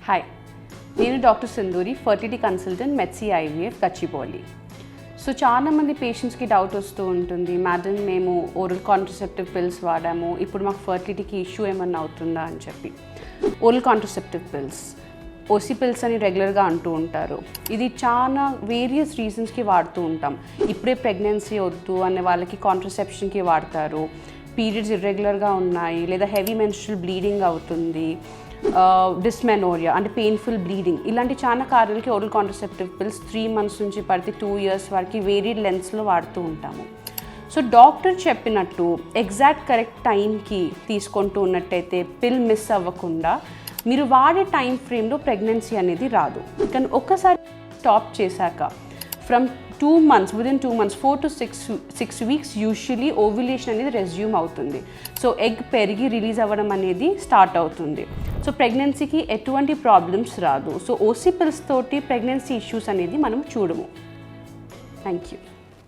Hi, నేను doctor Sindhuri, fertility consultant, Medcy IVF, Gachibowli. So చాలామంది పేషెంట్స్కి డౌట్ వస్తూ ఉంటుంది, మేడం మేము ఓరల్ కాంట్రసెప్టివ్ పిల్స్ వాడాము, ఇప్పుడు మాకు ఫర్టిలిటీకి ఇష్యూ ఏమన్నా అవుతుందా అని చెప్పి. Oral contraceptive pills, OC pills అని రెగ్యులర్గా అంటూ ఉంటారు. ఇది చాలా వేరియస్ రీజన్స్కి వాడుతూ ఉంటాం. ఇప్పుడే ప్రెగ్నెన్సీ వద్దు అనే వాళ్ళకి కాంట్రసెప్షన్కి వాడతారు. పీరియడ్స్ ఇర్రెగ్యులర్గా ఉన్నాయి, లేదా హెవీ మెన్స్ట్రువల్ బ్లీడింగ్ అవుతుంది, డిస్మెనోరియా అంటే పెయిన్ఫుల్ బ్లీడింగ్, ఇలాంటి చాలా కారణాలకి ఓరల్ కాంట్రసెప్టివ్ పిల్స్ 3 months నుంచి పడితే 2 years వరకు వేరీడ్ లెంత్స్లో వాడుతూ ఉంటాము. సో డాక్టర్ చెప్పినట్టు ఎగ్జాక్ట్ కరెక్ట్ టైంకి తీసుకుంటూ ఉన్నట్టయితే పిల్ మిస్ అవ్వకుండా మీరు వాడే టైం ఫ్రేమ్లో ప్రెగ్నెన్సీ అనేది రాదు. కానీ ఒక్కసారి స్టాప్ చేశాక from 2 months, within 2 months, 4 to 6 weeks usually ovulation అనేది రెజ్యూమ్ అవుతుంది. సో ఎగ్ పెరిగి రిలీజ్ అవ్వడం అనేది స్టార్ట్ అవుతుంది. సో ప్రెగ్నెన్సీకి ఎటువంటి ప్రాబ్లమ్స్ రాదు. సో ఓసీ పిల్స్ తోటి ప్రెగ్నెన్సీ ఇష్యూస్ అనేది మనం చూడము. Thank you.